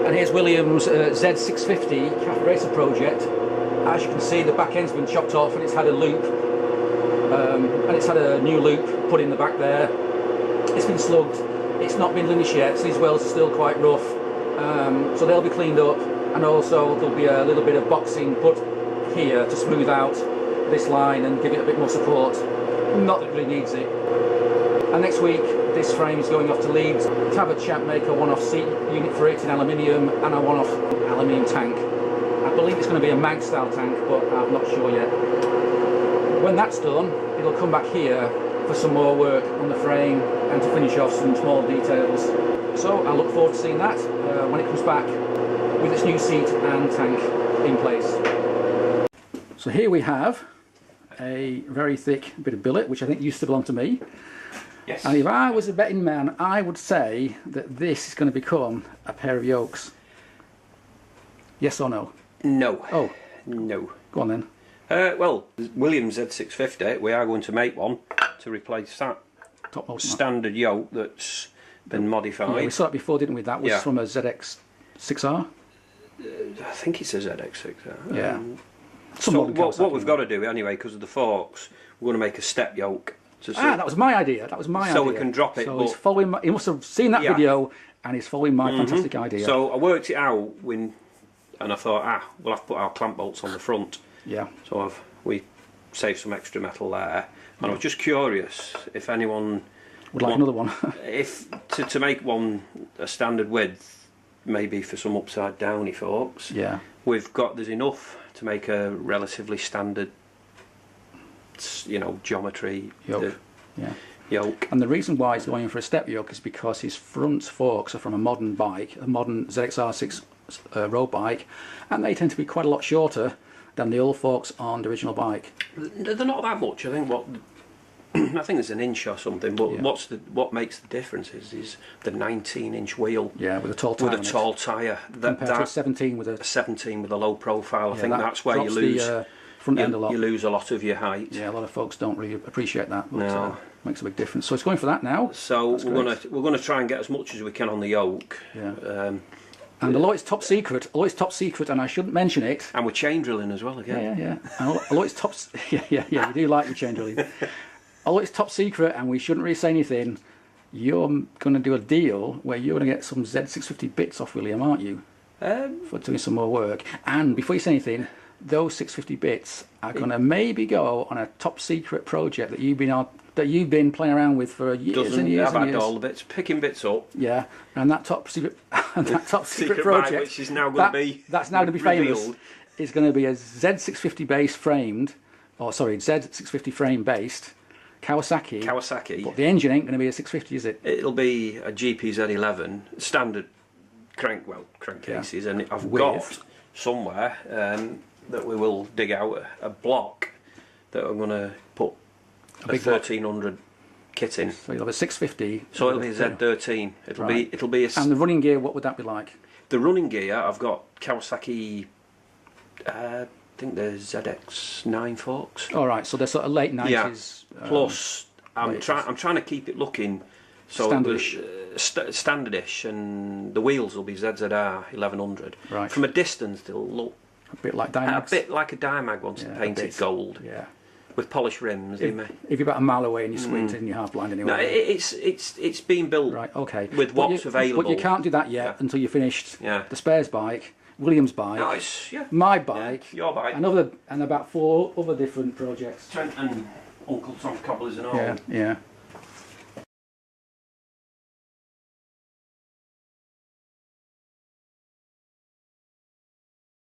And here's Williams' Z650 Cafe Racer project. As you can see, the back end's been chopped off and it's had a loop, and it's had a new loop put in the back there. It's been slugged. It's not been linished yet, so these welds are still quite rough. So they'll be cleaned up, and also there'll be a little bit of boxing put here to smooth out this line and give it a bit more support. Not that it really needs it. And next week, this frame is going off to Leeds to have a chap make a one-off seat unit for it in aluminium and a one-off aluminium tank. I believe it's going to be a mag style tank, but I'm not sure yet. When that's done, it'll come back here for some more work on the frame and to finish off some small details. So I look forward to seeing that when it comes back with its new seat and tank in place. So here we have a very thick bit of billet, which I think used to belong to me. Yes. And if I was a betting man, I would say that this is going to become a pair of yokes. Yes or no? No. Oh. No. Go on then. Well, Williams Z650, we are going to make one to replace that standard yoke that's been modified. Yeah, we saw it before, didn't we? That was from a ZX6R? I think it's a ZX6R. Yeah. So what we've got to do anyway, because of the forks, we're going to make a step yoke. That was my idea. That was my idea. So we can drop it. So he's following. He must have seen that video, and he's following my fantastic idea. So I worked it out and I thought, we'll have to put our clamp bolts on the front. Yeah. So we saved some extra metal there, and I was just curious if anyone would like another one. if to make one a standard width, maybe for some upside downy folks. Yeah. There's enough to make a relatively standard, geometry yoke. Yoke. And the reason why he's going for a step yoke is because his front forks are from a modern bike, a modern ZXR6 road bike, and they tend to be quite a lot shorter than the old forks on the original bike. They're not that much. I think I think there's an inch or something. But what makes the difference is the 19-inch wheel. Yeah, with a tall tyre. With a tall tyre. Compared to a 17 with a 17 with a low profile. I think that's where you drops lose the front end a lot. You lose a lot of your height. Yeah, a lot of folks don't really appreciate that. But, no. Makes a big difference. So it's going for that now. So we're going to try and get as much as we can on the yoke. Yeah. And although it's top secret, and I shouldn't mention it. And we're chain drilling as well again. Yeah. And although it's top, yeah, you do like your chain drilling. Although it's top secret, and we shouldn't really say anything, you're going to do a deal where you're going to get some Z650 bits off William, aren't you? For doing some more work. And before you say anything, those 650 bits are going to maybe go on a top secret project that you've been playing around with for years and years. I've had all the bits, picking bits up. Yeah, and that top secret, secret project, which is now going to be that's now going to be famous, is going to be a Z650 base framed, Z650 frame based Kawasaki. But the engine ain't going to be a 650, is it? It'll be a GPZ11 standard crankcases, and I've got somewhere that we will dig out a block that I'm going to put a 1300 kit in. So you'll have a 650. So it'll be a Z13. It'll be a. And the running gear, what would that be like? The running gear, I've got Kawasaki. I think they're ZX9 forks. All right, so they're sort of late 90s. Yeah. Plus, I'm trying to keep it looking so standardish. Standardish, and the wheels will be ZZR 1100. Right. From a distance, they'll look a bit like Dymags. A bit like a Dymag once painted gold. Yeah. With polished rims. If you're about a mile away and you're squinting and you're half blind anyway. No, it's been built. Right. Okay. With what's available. But you can't do that yet until you finished the spares bike, William's bike, my bike, your bike, and about 4 other different projects. Trent and Uncle Tom Cobblers and all. Yeah.